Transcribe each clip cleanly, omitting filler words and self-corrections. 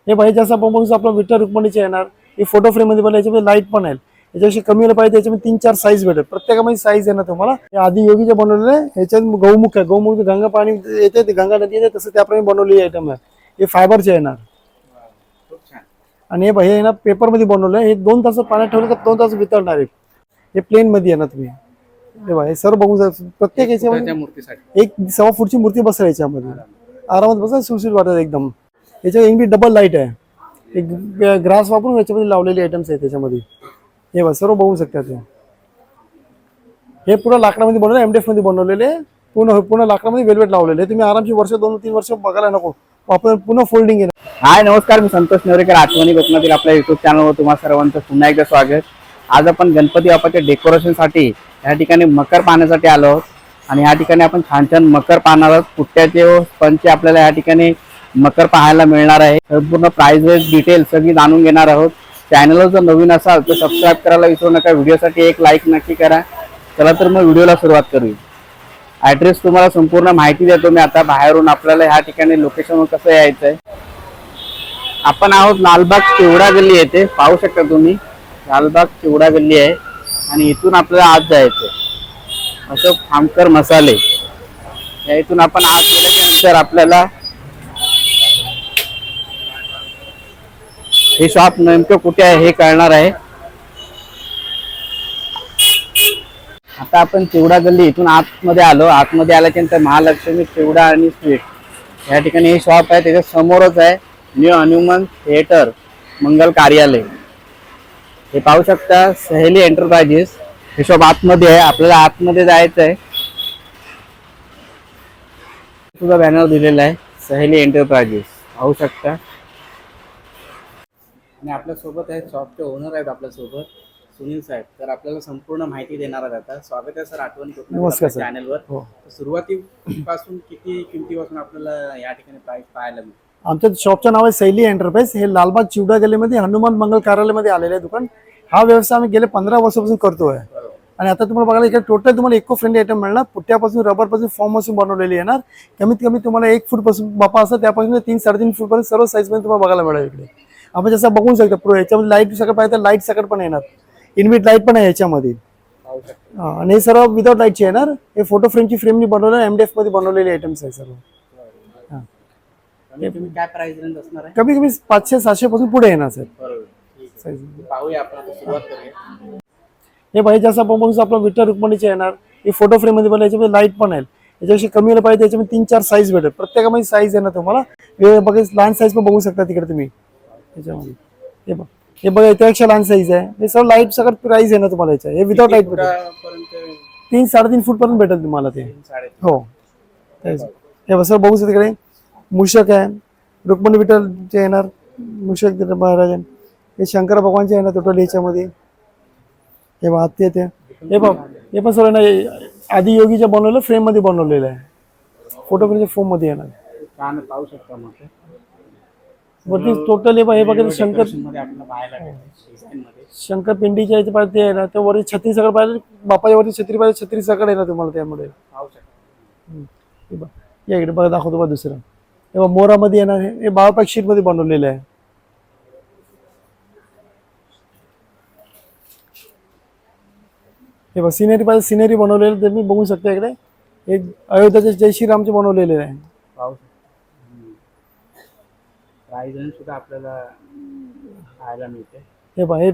हे पाहिजे जसं आपण बघू आपला विठ्ठल रुक्मिणीचे येणार. हे फोटो फ्रेम मध्ये बनले, याच्यामध्ये लाईट पण आहे. याच्याशी कमी वेळ पाहिजे त्याच्यामध्ये 3-4 साईज भेटेल. प्रत्येकामध्ये साईज आहे ना तुम्हाला. हे आधी योगीचे बनवलेले याच्यात गौमुख आहे. गौमुख गंगा पाणी येते, ते गंगा नदी येते, तसं त्याप्रमाणे बनवलेली आयटम आहे. हे फायबरचे येणार. आणि हे भाई ना पेपर मध्ये बनवलं. हे 2 तास पाण्यात ठेवलं तर 2 तास वितळणार आहे. हे प्लेन मध्ये आहे ना तुम्ही. हे सर बघू प्रत्येक याच्यामध्ये 1.25 फूटची मूर्ती बसेल. याच्यामध्ये आरामात बसा, सुरक्षित वाटत एकदम. याच्या इंग्लिश डबल लाईट आहे. एक ग्रास वापरून याच्यामध्ये लावलेले आयटम्स आहेत त्याच्यामध्ये. हे बघा सर्व बघू शकता ते. हे पूर्ण लाकडामध्ये बनवले, एमडीएफ मध्ये बनवलेले. पूर्ण लाकडामध्ये वेल्वेट लावलेले. तुम्ही आरामची वर्ष 2-3 वर्ष बघायला नको. आपण पुन्हा फोल्डिंग आहे. हाय नमस्कार, मी संतोष नेवरेकर. आठवणी कोकणातील आपल्या युट्यूब चॅनलवर तुम्हा सर्वांचं पुन्हा एकदा स्वागत. आज आपण गणपती बाप्पाच्या डेकोरेशनसाठी या ठिकाणी मकर पाहण्यासाठी आलो आहोत. आणि या ठिकाणी आपण छान छान मकर पाहणार आहोत. पुट्ट्याचे व स्पंजचे आपल्याला या ठिकाणी मकर पाहायला मिळणार आहे. संपूर्ण प्राइस वाईज डिटेल सगळी जाणून घेणार आहोत. चॅनलवर जर नवीन असाल तर सबस्क्राईब करायला विसरू नका. व्हिडिओसाठी एक लाईक नक्की करा. चला तर मग व्हिडिओला सुरुवात करूया. ॲड्रेस तुम्हाला संपूर्ण माहिती देतो मी आता. बाहेरून आपल्याला ह्या ठिकाणी लोकेशनवर कसं यायचं आहे. आपण आहोत लालबाग चिवडा गल्ली येथे. पाहू शकता तुम्ही लालबाग चिवडा गल्ली आहे. आणि इथून आपल्याला आत जायचं. अशोक खामकर मसाले या इथून आपण आत गेल्यानंतर आपल्याला हे शॉप नेमकं कुठे आहे हे कळणार आहे. आता आपण चिवडा गल्ली इथून आतमध्ये आलो. आतमध्ये आल्याच्यानंतर महालक्ष्मी चिवडा आणि स्वीट या ठिकाणी हे शॉप आहे. त्याच्या समोरच आहे न्यू हनुमान थिएटर मंगल कार्यालय. हे पाहू शकता सहेली एंटरप्राइजेस. हे शॉप आतमध्ये आहे. आपल्याला आतमध्ये जायचं आहे. सुद्धा बॅनर दिलेला आहे सहेली एंटरप्राइजेस पाहू शकता. आणि आपल्या सोबत आहे शॉपचे ओनर आहेत आपल्या सोबत सुनील साहेब. तर आपल्याला संपूर्ण माहिती देणार आहेत. आता स्वागत आहे सर आठवणी कोकणातील चॅनलवर. सुरुवातीपासून किती किमतीपासून आपल्याला या ठिकाणी प्राइस पाहायला मिळेल? आमच्या शॉपचं नाव आहे सैली एंटरप्राइज. हे लालबाग चिवडा गल्लीमध्ये हनुमान मंगल कार्यालयामध्ये आलेलं आहे दुकान. हा व्यवसाय आम्ही गेले 15 वर्षापासून करतोय. आणि आता तुम्हाला बघायला इकडे टोटल तुम्हाला इको फ्रेंडली आयटम मिळणार. पुट्ट्यापासून रबरपासून फॉर्म पासून बनवलेली येणार. कमीत कमी तुम्हाला 1 फूट पासून बापा असं त्यापासून 3-3.5 फूट पर्यंत सर्व साईज मध्ये तुम्हाला बघायला मिळेल इकडे. आपण जसं बघू शकता प्रो याच्यामध्ये लाईट सकट पाहिजे तर लाईट सकट पण येणार. इनबिट लाईट पण आहे याच्यामध्ये. आणि हे सर्व विदाउट लाईटचे येणार. हे फोटो फ्रेमची फ्रेमनी बनवलेलं एमडीएफ मध्ये बनवलेले आयटम्स आहे सर्व. काय प्राइस रेंज असणार आहे? कमी कमी 500-700 पासून पुढे येणार सर. पाहूया आपण सुरुवात करूया. हे पाहिजे जसं आपण बघू आपला विठ्ठल रुक्मिणीचे येणार. हे फोटो फ्रेम मध्ये बनले, याच्यामध्ये लाईट पण आहे. याच्याशी कमी वेळ पाहिजे त्याच्यामध्ये 3-4 साईज भेटेल. प्रत्येकामध्ये साईज आहे ना तुम्हाला. हे बघा लहान साईज पण बघू शकता तिकडे तुम्ही त्याच्यामध्ये. हे बघा याच्यापेक्षा लहान साईज आहे. हे सर्व लाईट सगळं प्राइस आहे ना तुम्हाला याच्या. हे विदाउट लाईट भेटेल. 3-3.5 फूट पर्यंत भेटेल तुम्हाला ते. हो हे सर बघू शकता तिकडे मूषक आहे. रुक्मिणी विठ्ठलचे येणार मूषक महाराज. हे शंकर भगवानचे येणार टोटल याच्यामध्ये. हे बघा ते हे बघ हे पण सर ना आधी योगीचे बनवलेलं फ्रेम मध्ये बनवलेलं आहे. फोटो फ्रेमच्या फोम मध्ये येणार. पाहू शकता मग वरती टोटल हे बघा शंकर पिंडीच्या याच्या पाहिजे ते आहे ना. तर वरती छत्री सगळं पाहिजे. बापाच्या वरती छत्री पाहिजे. छत्री सगळं आहे ना तुम्हाला त्यामुळे. या इकडे बघा दाखवतो बघा दुसरं. हे बघा मोरामध्ये येणार. हे बाळपाक शीट मध्ये बनवलेलं आहे. हे बघा सिनेरी पाहिजे सिनेरी बनवलेलं तुम्ही बघू शकता इकडे. हे अयोध्याचे जय श्रीरामचे बनवलेले आहे. सुद्धा आपल्याला पाहायला मिळते. हे पहा हे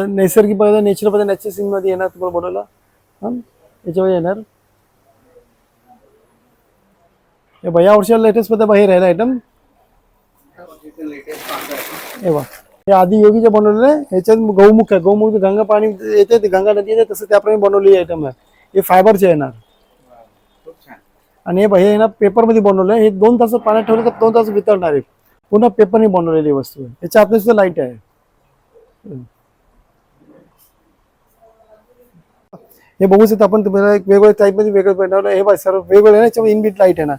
नैसर्गिक पद्धत नॅचरल पद्धत नॅचरल सीन मध्ये येणार तुम्हाला बनवला. याच्यामध्ये येणार. हे बघा या वर्षाला लेटेस्ट मध्ये बाहेर राहिला आयटम. हे बघा हे आधी योगीचे बनवलेले. याच्यात गौमुख आहे. गौमुख गंगा पाणी येते, ते गंगा नदी येते, तसं त्याप्रमाणे बनवलेली आयटम आहे. हे फायबरचे येणार. आणि हे ना पेपर मध्ये बनवलं आहे. हे 2 तास पाण्यात ठेवलं तर 2 तास वितळणार आहे. पुन्हा पेपरने बनवलेली वस्तू आहे. याच्या आतमध्ये सुद्धा लाईट आहे. हे बघू शकता आपण तुम्हाला एक वेगवेगळ्या टाईप मध्ये वेगळं बनवलं. हे बघा सर्व वेगवेगळे आहे. याच्यामध्ये इनबिट लाईट आहे ना.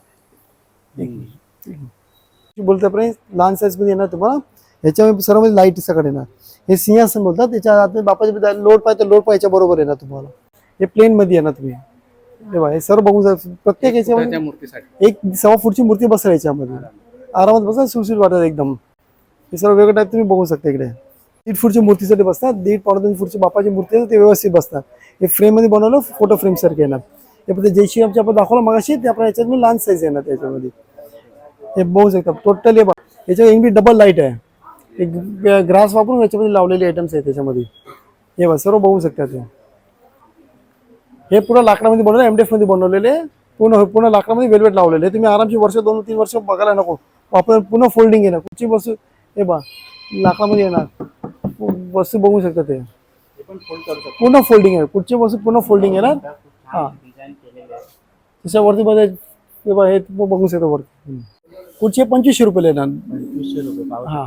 बोलतापर्यंत लहान साईज मध्ये येणार तुम्हाला. ह्याच्यामध्ये सर्व मध्ये लाईट सगळं येणार. हे सिंहासन बोलतात. त्याच्या आत बापाच्या लोड पाहिजे लोड पाहिजे बरोबर येणार तुम्हाला. हे प्लेन मध्ये येणार तुम्ही. हे सर्व बघू प्रत्येक याच्यामध्ये 1.25 फूटची मूर्ती बसेल याच्यामध्ये. आरामात बसा, सुरक्षित वाटत एकदम. हे सर्व वेगळं टाईप तुम्ही बघू शकता इकडे. 1.5 फूटची मूर्तीसाठी बसतात, 1.5-2 फूटची बापाची मूर्ती आहे ते व्यवस्थित बसतात. हे फ्रेममध्ये बनवलं फोटो फ्रेम सारखे येणार. हे पण जय श्रीरामचे आपण दाखवलं मगाशी ते आपण याच्यात लहान साईज येणार त्याच्यामध्ये. हे बघू शकता टोटली याच्यावर एमबी डबल लाईट आहे. एक ग्रास वापरून याच्यामध्ये लावलेले आयटम्स आहेत त्याच्यामध्ये. हे बघा सर्व बघू शकता ते. हे पुढं लाकडामध्ये बनवलं MDF मध्ये बनवलेले पूर्ण लाकडामध्ये वेल्वेट लावलेले. तुम्ही आरामशी वर्ष 2-3 वर्ष बघायला नको. आपण पुन्हा फोल्डिंग येणार कुठची वस्तू हे बा लाकडामध्ये येणार वस्तू बघू शकता ते पूर्ण फोल्डिंग आहे. कुठची वस्तू पूर्ण फोल्डिंग येणार. हा त्याच्यावरती बघा हे बघू शकता वरती. कुठचे 2500 रुपये येणार. हा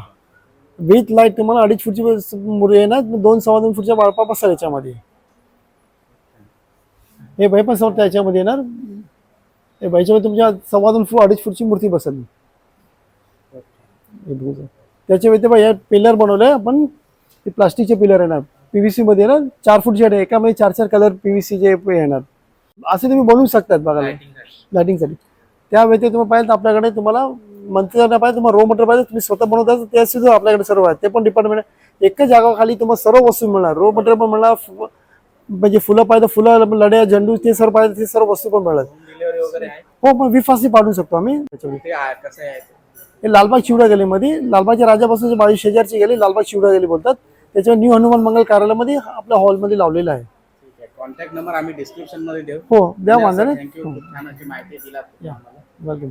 विथ लाईट तुम्हाला 2.5 फूटची मुरी येणार. 2-2.25 फूटच्या वाळपा बसतात याच्यामध्ये. हे बाई पण समोर त्याच्यामध्ये येणार. हे बाईच्यामध्ये तुमच्या 2.25-2.5 फूटची मूर्ती बसेल. त्याच्या व्यतिरिक्त बघा या पिलर बनवले आपण. ते प्लास्टिकचे पिलर येणार PVC मध्ये येणार. 4 फूटचे आहे एकामध्ये 4-4 कलर PVC चे येणार. असे तुम्ही बनवू शकतात बघा लाइटिंगसाठी. त्या व्यतिरिक्त तुम्ही पाहिजे तर आपल्याकडे तुम्हाला मंथली जर पाहिजे तुम्हाला रो मटेरियल पाहिजे तुम्ही स्वतः बनवता ते सुद्धा आपल्याकडे सर्व आहे. ते पण डिपार्टमेंट आहे. एकच जागाखाली तुम्हाला सर्व वस्तू मिळणार. रो मटेरियल पण मिळणार म्हणजे फुलं पाहिजे फुलं लढ्या झेंडू ते सर्व पाहिजे ते सर्व वस्तू पण मिळणार. हो पण विफासनी पाठवू शकतो आम्ही त्याच्यामध्ये. हे लालबाग चिवडा गलीमध्ये लालबागच्या राजापासून 22 शेजारची गेली लालबाग चिवडा गली बोलतात. त्याच्यावर न्यू हनुमान मंगल कार्यालयामध्ये आपल्या हॉलमध्ये लावलेला आहे. कॉन्टॅक्ट नंबर आम्ही डिस्क्रिप्शन मध्ये देऊ. हो द्या वांधा नाही. थँक्यू खूप छान अशी माहिती दिलात वेलकम.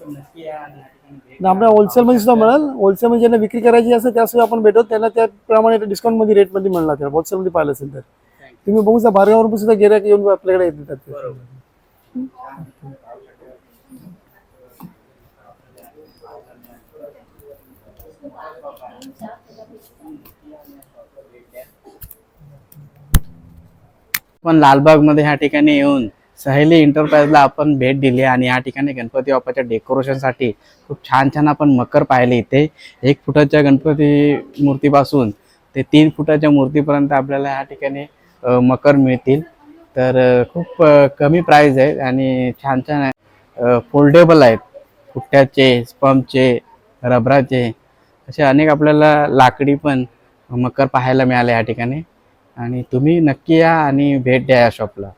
नक्की या आणि आपल्या होलसेलमध्ये सुद्धा मिळेल. होलसेलमध्ये ज्यांना विक्री करायची असेल त्यासुद्धा आपण भेटतो त्यांना त्याप्रमाणे डिस्काउंटमध्ये रेटमध्ये मिळणार. त्याला होलसेलमध्ये पाहिलं असेल तर तुम्ही बघू शकता. बाहेरगावरून सुद्धा गिऱ्हाईक येऊन आपल्याकडे येतात. पण लालबागमध्ये ह्या ठिकाणी येऊन सहेली एंटरप्राइजला आपण भेट दिली आणि या ठिकाणी गणपती बाप्पाच्या डेकोरेशनसाठी खूप छान छान आपण मकर पाहिले. इथे 1 फुटाच्या गणपती मूर्तीपासून ते 3 फुटाच्या मूर्तीपर्यंत आपल्याला ह्या ठिकाणी मकर मिळतील. तर खूप कमी प्राइस आहे आणि छान छान आहे. फोल्डेबल आहेत. पुट्ट्याचे स्पंपचे रबराचे असे अनेक आपल्याला लाकडी पण मकर पाहायला मिळाले या ठिकाणी. आणि तुम्ही नक्की या आणि भेट द्या या शॉपला.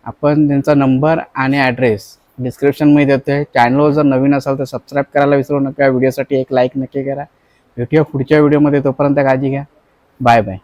आपण त्यांचा नंबर आणि ॲड्रेस डिस्क्रिप्शनमध्ये देतोय. चॅनलवर जर नवीन असाल तर सबस्क्राईब करायला विसरू नका. व्हिडिओसाठी एक लाईक नक्की करा. भेटूया पुढच्या व्हिडिओमध्ये. तोपर्यंत काळजी घ्या. Bye bye.